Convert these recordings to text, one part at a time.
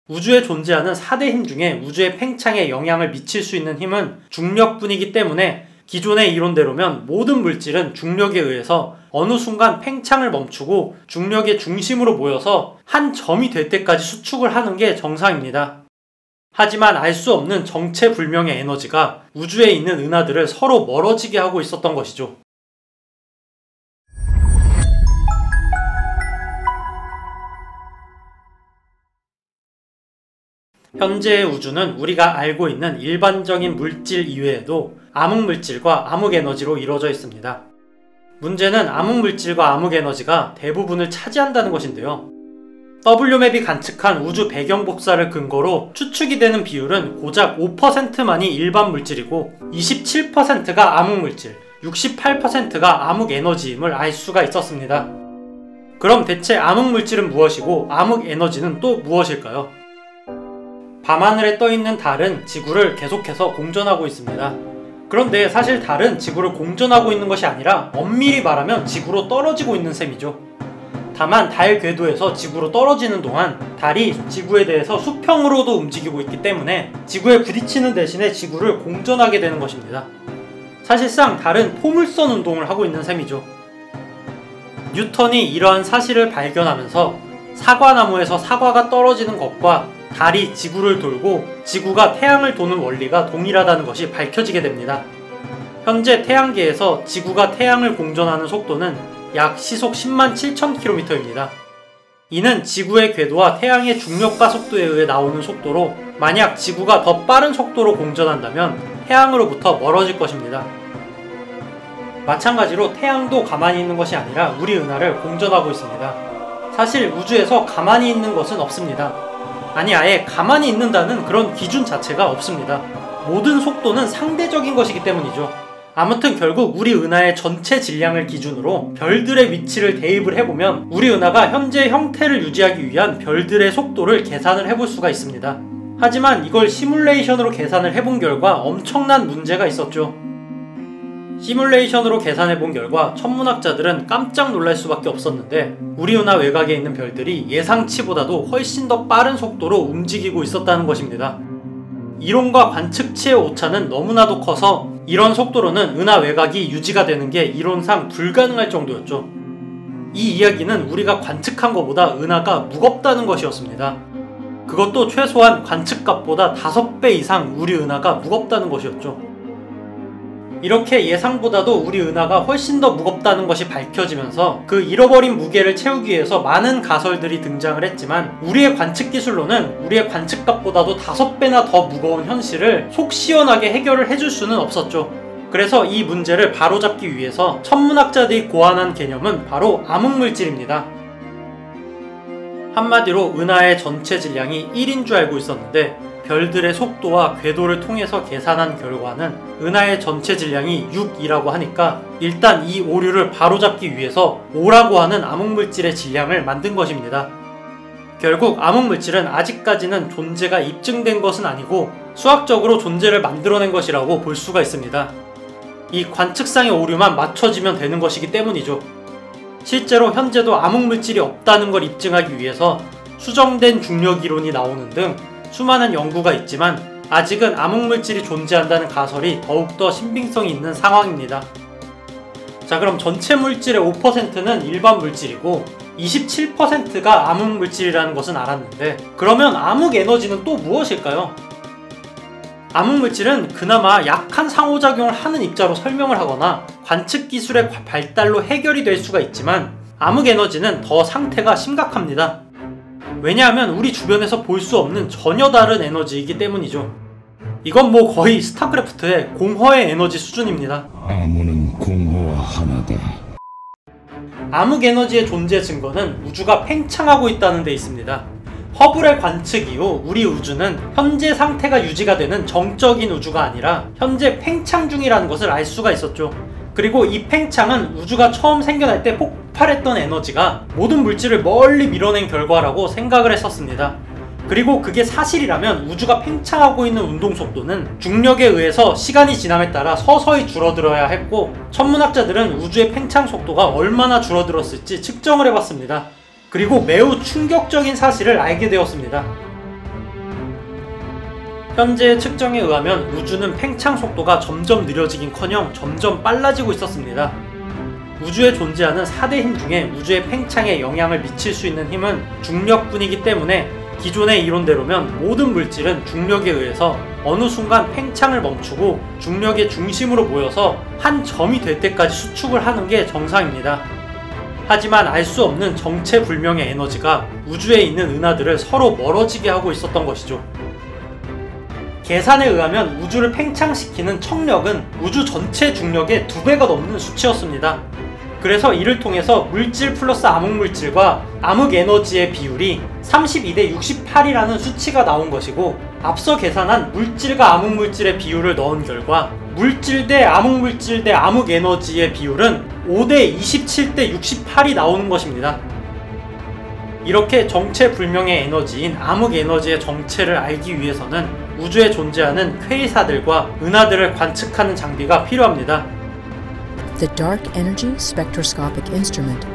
우주에 존재하는 4대 힘 중에 우주의 팽창에 영향을 미칠 수 있는 힘은 중력뿐이기 때문에 기존의 이론대로면 모든 물질은 중력에 의해서 어느 순간 팽창을 멈추고 중력의 중심으로 모여서 한 점이 될 때까지 수축을 하는 게 정상입니다. 하지만 알 수 없는 정체불명의 에너지가 우주에 있는 은하들을 서로 멀어지게 하고 있었던 것이죠. 현재의 우주는 우리가 알고 있는 일반적인 물질 이외에도 암흑물질과 암흑에너지로 이루어져 있습니다. 문제는 암흑물질과 암흑에너지가 대부분을 차지한다는 것인데요. WMAP이 관측한 우주 배경 복사를 근거로 추측이 되는 비율은 고작 5%만이 일반 물질이고 27%가 암흑물질, 68%가 암흑에너지임을 알 수가 있었습니다. 그럼 대체 암흑물질은 무엇이고 암흑에너지는 또 무엇일까요? 밤하늘에 떠있는 달은 지구를 계속해서 공전하고 있습니다. 그런데 사실 달은 지구를 공전하고 있는 것이 아니라 엄밀히 말하면 지구로 떨어지고 있는 셈이죠. 다만 달 궤도에서 지구로 떨어지는 동안 달이 지구에 대해서 수평으로도 움직이고 있기 때문에 지구에 부딪히는 대신에 지구를 공전하게 되는 것입니다. 사실상 달은 포물선 운동을 하고 있는 셈이죠. 뉴턴이 이러한 사실을 발견하면서 사과나무에서 사과가 떨어지는 것과 달이 지구를 돌고 지구가 태양을 도는 원리가 동일하다는 것이 밝혀지게 됩니다. 현재 태양계에서 지구가 태양을 공전하는 속도는 약 시속 10만 7,000km입니다. 이는 지구의 궤도와 태양의 중력과 속도에 의해 나오는 속도로 만약 지구가 더 빠른 속도로 공전한다면 태양으로부터 멀어질 것입니다. 마찬가지로 태양도 가만히 있는 것이 아니라 우리 은하를 공전하고 있습니다. 사실 우주에서 가만히 있는 것은 없습니다. 아니 아예 가만히 있는다는 그런 기준 자체가 없습니다. 모든 속도는 상대적인 것이기 때문이죠. 아무튼 결국 우리 은하의 전체 질량을 기준으로 별들의 위치를 대입을 해보면 우리 은하가 현재 형태를 유지하기 위한 별들의 속도를 계산을 해볼 수가 있습니다. 하지만 이걸 시뮬레이션으로 계산을 해본 결과 엄청난 문제가 있었죠. 시뮬레이션으로 계산해본 결과 천문학자들은 깜짝 놀랄 수밖에 없었는데 우리 은하 외곽에 있는 별들이 예상치보다도 훨씬 더 빠른 속도로 움직이고 있었다는 것입니다. 이론과 관측치의 오차는 너무나도 커서 이런 속도로는 은하 외곽이 유지가 되는 게 이론상 불가능할 정도였죠. 이 이야기는 우리가 관측한 것보다 은하가 무겁다는 것이었습니다. 그것도 최소한 관측값보다 5배 이상 우리 은하가 무겁다는 것이었죠. 이렇게 예상보다도 우리 은하가 훨씬 더 무겁다는 것이 밝혀지면서 그 잃어버린 무게를 채우기 위해서 많은 가설들이 등장을 했지만 우리의 관측 기술로는 우리의 관측값보다도 5배나 더 무거운 현실을 속 시원하게 해결을 해줄 수는 없었죠. 그래서 이 문제를 바로잡기 위해서 천문학자들이 고안한 개념은 바로 암흑물질입니다. 한마디로 은하의 전체 질량이 1인 줄 알고 있었는데 별들의 속도와 궤도를 통해서 계산한 결과는 은하의 전체 질량이 6이라고 하니까 일단 이 오류를 바로잡기 위해서 5라고 하는 암흑물질의 질량을 만든 것입니다. 결국 암흑물질은 아직까지는 존재가 입증된 것은 아니고 수학적으로 존재를 만들어낸 것이라고 볼 수가 있습니다. 이 관측상의 오류만 맞춰지면 되는 것이기 때문이죠. 실제로 현재도 암흑물질이 없다는 걸 입증하기 위해서 수정된 중력이론이 나오는 등 수많은 연구가 있지만 아직은 암흑물질이 존재한다는 가설이 더욱더 신빙성이 있는 상황입니다. 자, 그럼 전체 물질의 5%는 일반 물질이고 27%가 암흑물질이라는 것은 알았는데 그러면 암흑에너지는 또 무엇일까요? 암흑물질은 그나마 약한 상호작용을 하는 입자로 설명을 하거나 관측 기술의 발달로 해결이 될 수가 있지만 암흑에너지는 더 상태가 심각합니다. 왜냐하면 우리 주변에서 볼 수 없는 전혀 다른 에너지이기 때문이죠. 이건 뭐 거의 스타크래프트의 공허의 에너지 수준입니다. 암호는 공허와 하나다. 암흑에너지의 존재 증거는 우주가 팽창하고 있다는 데 있습니다. 허블의 관측 이후 우리 우주는 현재 상태가 유지가 되는 정적인 우주가 아니라 현재 팽창 중이라는 것을 알 수가 있었죠. 그리고 이 팽창은 우주가 처음 생겨날 때 폭발했던 에너지가 모든 물질을 멀리 밀어낸 결과라고 생각을 했었습니다. 그리고 그게 사실이라면 우주가 팽창하고 있는 운동 속도는 중력에 의해서 시간이 지남에 따라 서서히 줄어들어야 했고 천문학자들은 우주의 팽창 속도가 얼마나 줄어들었을지 측정을 해봤습니다. 그리고 매우 충격적인 사실을 알게 되었습니다. 현재의 측정에 의하면 우주는 팽창 속도가 점점 느려지긴커녕 점점 빨라지고 있었습니다. 우주에 존재하는 4대 힘 중에 우주의 팽창에 영향을 미칠 수 있는 힘은 중력뿐이기 때문에 기존의 이론대로면 모든 물질은 중력에 의해서 어느 순간 팽창을 멈추고 중력의 중심으로 모여서 한 점이 될 때까지 수축을 하는 게 정상입니다. 하지만 알 수 없는 정체불명의 에너지가 우주에 있는 은하들을 서로 멀어지게 하고 있었던 것이죠. 계산에 의하면 우주를 팽창시키는 척력은 우주 전체 중력의 2배가 넘는 수치였습니다. 그래서 이를 통해서 물질 플러스 암흑물질과 암흑에너지의 비율이 32대 68이라는 수치가 나온 것이고, 앞서 계산한 물질과 암흑물질의 비율을 넣은 결과 물질 대 암흑물질 대 암흑에너지의 비율은 5대 27대 68이 나오는 것입니다. 이렇게 정체불명의 에너지인 암흑에너지의 정체를 알기 위해서는 우주에 존재하는 퀘이사들과 은하들을 관측하는 장비가 필요합니다. The Dark Energy Spectroscopic Instrument.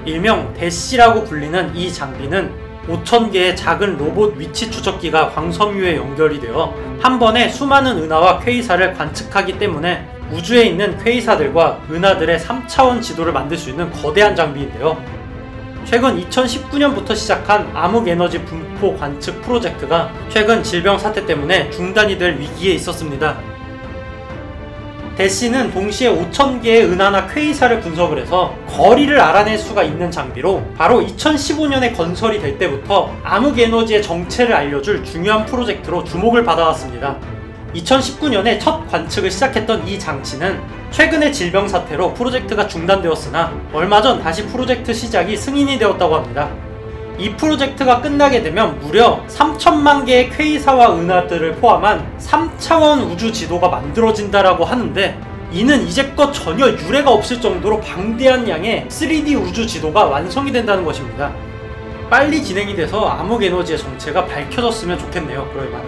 일명 대시라고 불리는 이 장비는 5,000개의 작은 로봇 위치 추적기가 광섬유에 연결이 되어 한 번에 수많은 은하와 퀘이사를 관측하기 때문에 우주에 있는 퀘이사들과 은하들의 3차원 지도를 만들 수 있는 거대한 장비인데요. 최근 2019년부터 시작한 암흑에너지 분포 관측 프로젝트가 최근 질병 사태 때문에 중단이 될 위기에 있었습니다. 대시는 동시에 5,000개의 은하나 퀘이사를 분석을 해서 거리를 알아낼 수가 있는 장비로 바로 2015년에 건설이 될 때부터 암흑에너지의 정체를 알려줄 중요한 프로젝트로 주목을 받아왔습니다. 2019년에 첫 관측을 시작했던 이 장치는 최근의 질병 사태로 프로젝트가 중단되었으나 얼마 전 다시 프로젝트 시작이 승인이 되었다고 합니다. 이 프로젝트가 끝나게 되면 무려 3천만 개의 퀘이사와 은하들을 포함한 3차원 우주 지도가 만들어진다라고 하는데, 이는 이제껏 전혀 유례가 없을 정도로 방대한 양의 3D 우주 지도가 완성이 된다는 것입니다. 빨리 진행이 돼서 암흑에너지의 정체가 밝혀졌으면 좋겠네요. 그럴만.